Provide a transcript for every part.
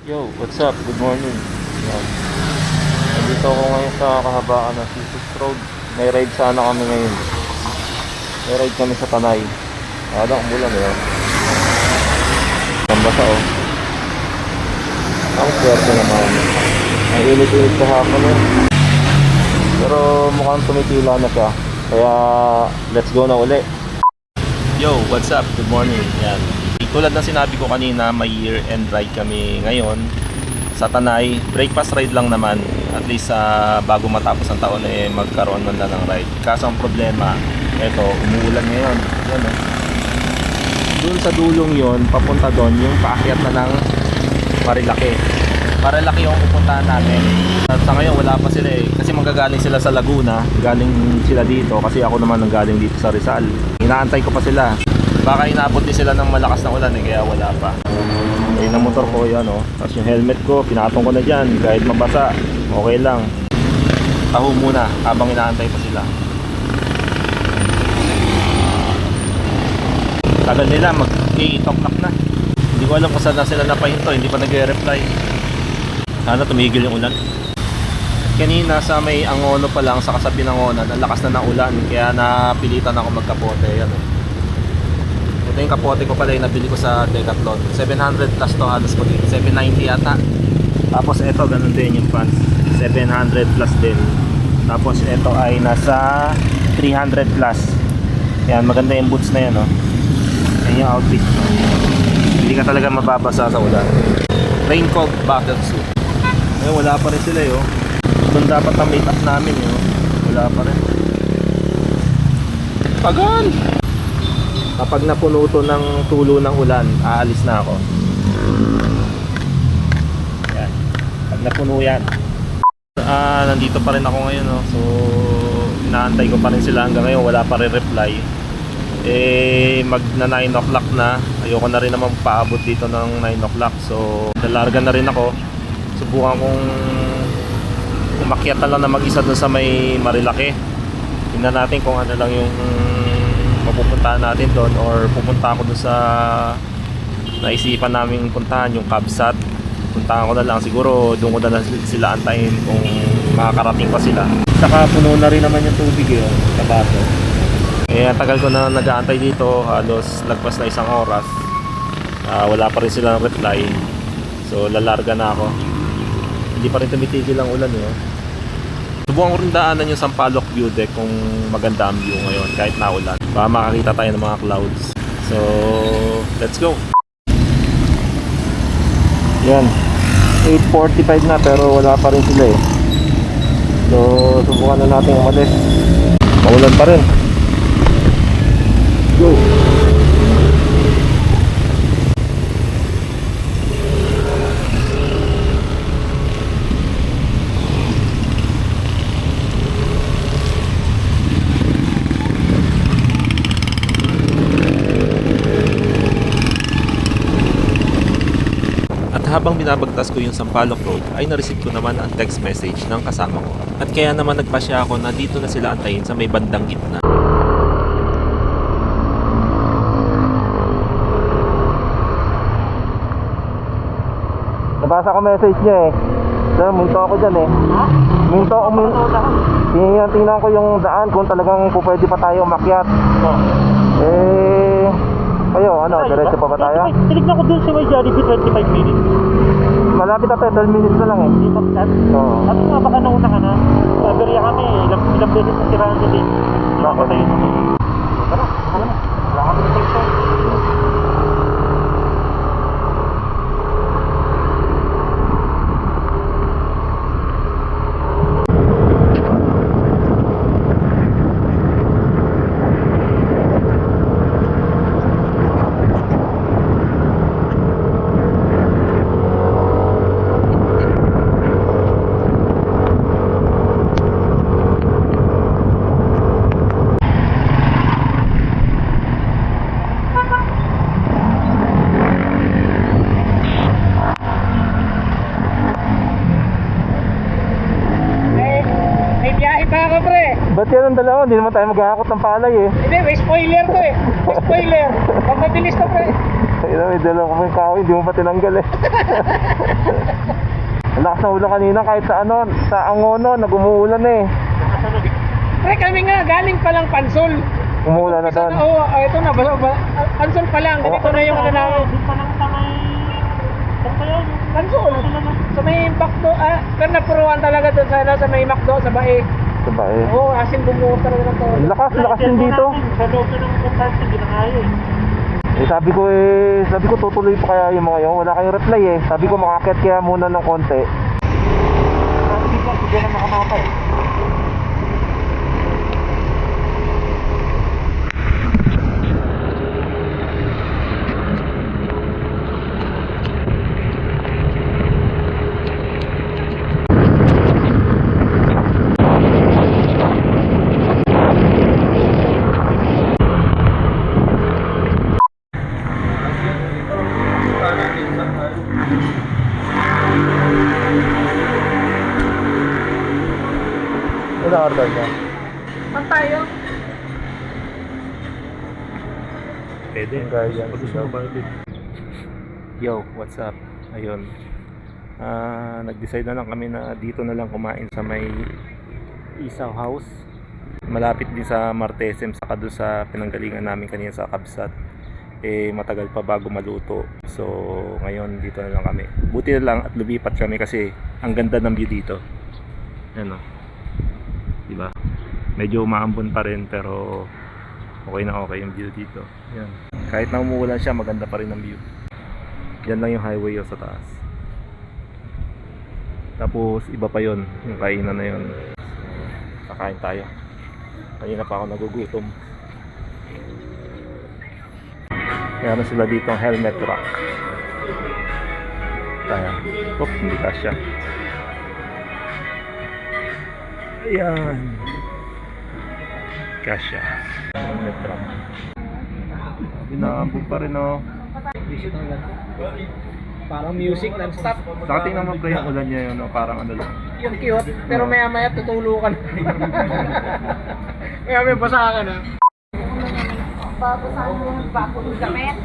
Yo, what's up? Good morning. Yan. Nandito ako ngayon sa kahabaan ng C6 Road. May ride sana kami ngayon. May ride kami sa Tanay. Wala, umulan eh. Ang basa oh. Ang swerte naman. Ang init-init sa hapon eh. Pero mukhang tumitila na siya. Kaya let's go na uli. Yo, what's up? Good morning. Yan. Tulad ng sinabi ko kanina, may year-end ride kami ngayon sa Tanay. Breakfast ride lang naman. At least bago matapos ang taon magkaroon man lang ng ride. Kaso ang problema, eto, umuulan ngayon. Yan eh. Doon sa dulong yon, papunta doon, yung paakyat na ng Marilaki. Marilaki yung pupuntahan natin. At sa ngayon wala pa sila eh. Kasi magagaling sila sa Laguna. Galing sila dito kasi ako naman ang galing dito sa Rizal. Inaantay ko pa sila. Baka inabot din sila ng malakas na ulan eh, kaya wala pa. Ayun ang motor ko yan oh. Tapos yung helmet ko, pinatong ko na dyan. Kahit mabasa, okay lang. Taho muna habang inaantay pa sila. Tagal nila, mag-8 o'clock na. Hindi ko alam kung saan na sila napahinto, hindi pa nag-reply. Sana tumigil yung ulan. Kanina sa may Angono pa lang, sa kasabi ng Angono, ang lakas na ng ulan. Kaya napilitan ako magkapote. Yan oh. Ito yung kapote ko pala yung nabili ko sa Decathlon. 700 plus to halos po dito. 790 yata. Tapos ito ganun din yung pants. 700 plus din. Tapos ito ay nasa 300 plus. Yan, maganda yung boots na yan oh. Yan yung outfit. Hindi ka talaga mababasa sa ulan. Raincoat battle suit. Eh wala pa rin sila eh oh. Doon dapat ang meet up namin eh oh. Wala pa rin. Pagan! Kapag napuno to ng tulo ng ulan, aalis na ako. Yan. Pag napuno yan. Nandito pa rin ako ngayon no? So inaantay ko pa rin sila hanggang ngayon. Wala pa rin reply. Magna 9 o'clock na. Ayoko na rin naman paabot dito ng 9 o'clock. So lalarga na rin ako. Subukan kong umakyat na lang na mag-isa dun sa may Marilaki. Tingnan natin kung ano lang yung mapupuntahan natin doon, or pupunta ako doon sa naisipan naming puntahan, yung Kabsat. Puntahan ko na lang, siguro doon ko na lang sila antayin kung makakarating pa sila. Saka puno na rin naman yung tubig eh, sa bato. Tagal ko na nag-aantay dito, halos lagpas na 1 oras. Wala pa rin silang reply. So lalarga na ako. Hindi pa rin tumitigil ang ulan eh. Subukan ko rin daanan yung Sampaloc View Deck kung maganda ang view ngayon kahit naulan. Baka makakita tayo ng mga clouds. So, let's go! Yan. 8:45 na pero wala pa rin sila eh. So, subukan na natin umalis. Maulan pa rin. Go! Habang binabagtas ko yung Sampaloc Road ay nareceive ko naman ang text message ng kasama ko. At kaya naman nagpasya ako na dito na sila antayin sa may bandang gitna. Nabasa ko message niya eh. So, minto ako dyan eh. Ha? Minto ako. Tingnan ko yung daan kung talagang pwede pa tayo umakyat. Kayo, diretso pa ba tayo? Tinignan ko dun sa may Jollibee 25 minutes. Malapit na 12 minutes na lang eh. Di ba that? Oo. Sabi nga baka nauna ka na. Sabi kami, ilang beses na siraan na din. Bakit tayo na? Tara, wala na. Wala kami na tayo. Ba't yan ang dalawa? Hindi naman tayo maghahakot ng palay eh. Hindi, may spoiler to eh. May spoiler. Pag mabilis to pre. Ina, may dala ko yung kahoy, hindi mo pa tinanggal eh. Ang lakas na ulan kanina kahit sa ano, sa Angono, nag-umuulan eh. Pre, kami nga, galing pa lang Pansol. Umuulan na doon. Oo, ito na, Pansol pa lang, ganito na yung ano namin. Doon pa lang sa may... Saan pa yun? Pansol, sa may Macdo, pero napuruan talaga doon sa may Macdo, sa Bae. Diba eh? Oo, asin bumuo talaga ng todo. Ang lakas din dito. Sa loob na ng compartment, hindi na kaya eh. Sabi ko tutuloy pa kaya yung mga yun. Wala kayong reply eh. Sabi ko makakit kaya muna ng konti. Hindi pa, hindi na makamapay. Wala order niya. Saan tayo? Pwede. Guardian. Pag gusto mo ba ulit? Yo, what's up? Ayun. Nag-decide na lang kami na dito na lang kumain sa may Isaw House. Malapit din sa Martesem, saka doon sa pinanggalingan namin kanina sa Kabsat. Matagal pa bago maluto. So ngayon dito na lang kami. Buti na lang at lumipat kami kasi ang ganda ng view dito. Ano? Diba? Medyo umaambon pa rin pero okay na okay yung view dito. Yan. Kahit na umuulan siya, maganda pa rin ang view. Yan lang yung highway sa taas. Tapos iba pa yon, yung kainan na yon. Kakain tayo. Kanina pa ako nagugutom. Meron sila dito ang helmet rock. Kaya, hindi kasya. Ayan. Kasya. Helmet rock. Binabog pa rin oh. Parang music non-stop. Saka tingnan mo pre yung ulan niya yun, no? Parang ano lang. Yung cute, pero maya-maya tutulo ka na. Maya-maya basa ka na. Babasahin mo yung bago ng gamit.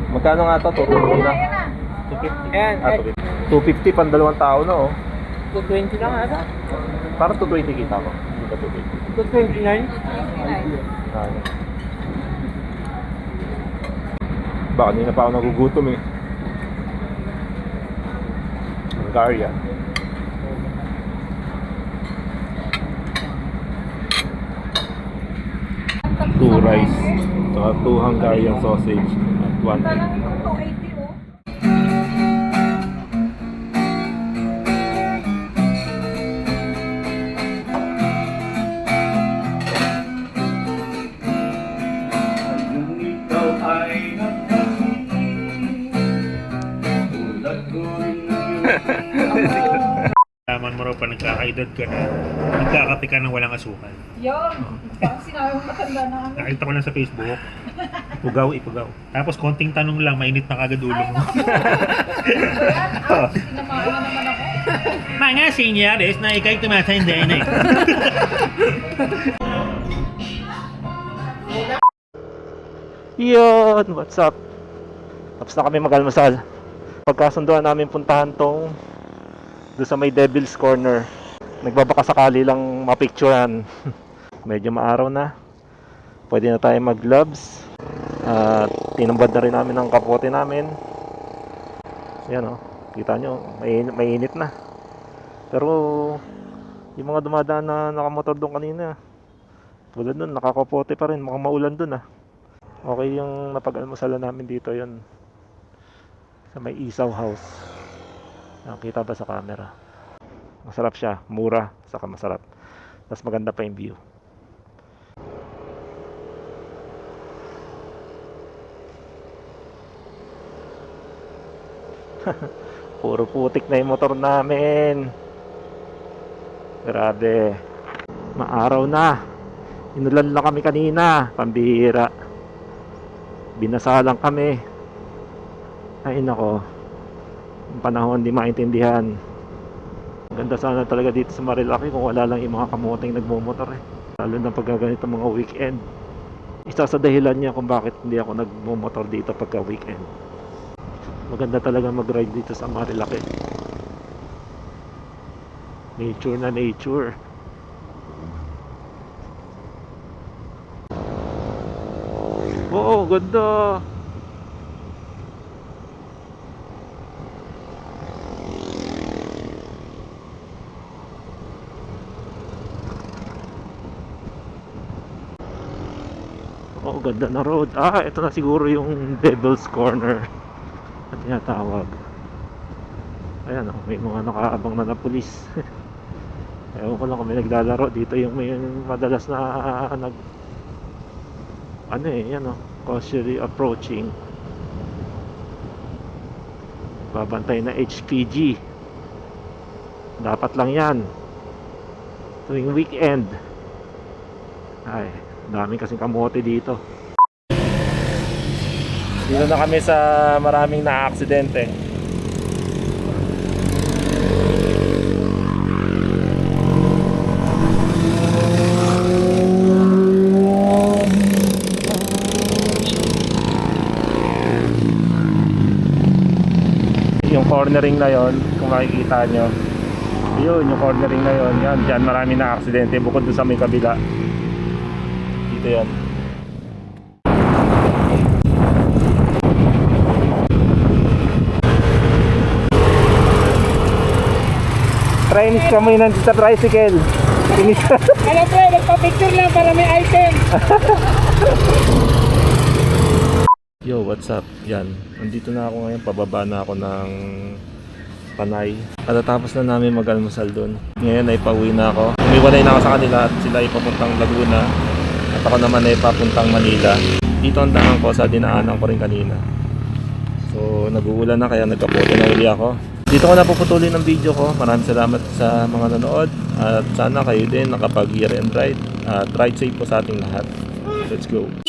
Magkano nga ito? Tutulong na. Ayan na. 250. Ayan, 250 pan dalawang tao na oh. 220 lang ata. Parang 220 kita ko. Hindi ba 220? 229? Ano? Baka hindi na pa ako nagugutom eh. Hungarian. Two rice. Saka 2 Hungarian sausage. At 1 egg. Lang itong 280 oh. Laman mo raw pa nagkakaedad ka na, nagkakape ka ng walang asukal. Yun. Parang sinabi mo matanda na kami. Nakita ko lang sa Facebook, ipugaw. Tapos konting tanong lang, mainit na kagad ulo mo. Sinamahan na naman ako. Mga senyales na ikay tumatanda na eh. Yun! What's up? Tapos na kami mag-almasal. Pagkasunduan namin puntahan tong doon sa may Devil's Corner. Nagbabaka sakali lang mapicturean. Medyo maaraw na. Pwede na tayo mag-gloves. At tinambad na rin namin ang kapote namin. Yan o. Kita nyo, may init na. Pero yung mga dumadaan na nakamotor doon kanina, tulad nun, nakakapote pa rin. Mukhang maulan doon ah. Okay yung napag-almasalan namin dito yun. Sa may Isaw House. Nakita ba sa camera? Masarap siya, mura, saka masarap. Tapos maganda pa yung view. Puro putik na yung motor namin. Grabe. Maaraw na. Inulan lang kami kanina. Pambihira. Binasa lang kami. Ay nako. Ang panahon di maintindihan. Ganda sana talaga dito sa Marilaki kung wala lang yung mga kamoteng nagmumotor eh. Lalo na pag ganito mga weekend. Isa sa dahilan niya kung bakit hindi ako nagmumotor dito pagka weekend. Maganda talaga mag-ride dito sa Marilaki. Nature na nature. Oo, ganda. Oo, ganda na road. Ah, ito na siguro yung Devil's Corner na tinatawag. Ayan, oh, may mga nakaabang na pulis. Ewan ko lang kung may naglalaro dito, yung may madalas na ano eh, yan oh, cautiously approaching. Babantay na HPG. Dapat lang yan tuwing weekend. Ay, daming kasing kamote dito. Dito na kami sa maraming na-aksidente. Yung cornering na yon, kung makikita nyo, yun yung cornering na yon, yan, dyan marami na aksidente bukod doon sa may kabila. Dito yan. Trains kami nandito sa tricycle. Ano po, nagpa-picture lang para may item. Yo, what's up? Yan, nandito na ako ngayon, pababa na ako ng Panay. Katatapos na namin mag-almusal doon. Ngayon ay pauwi na ako. Umiwalay na ako sa kanila at sila ay papuntang Laguna. At ako naman ay papuntang Manila. Dito ang daan ko sa dinaanan ko rin kanina. So, nag-uulan na kaya nagkapote na uli ako. Dito ko na puputulin ang video ko. Maraming salamat sa mga nanood. At sana kayo din nakapag year-end ride. At ride safe po sa ating lahat. Let's go!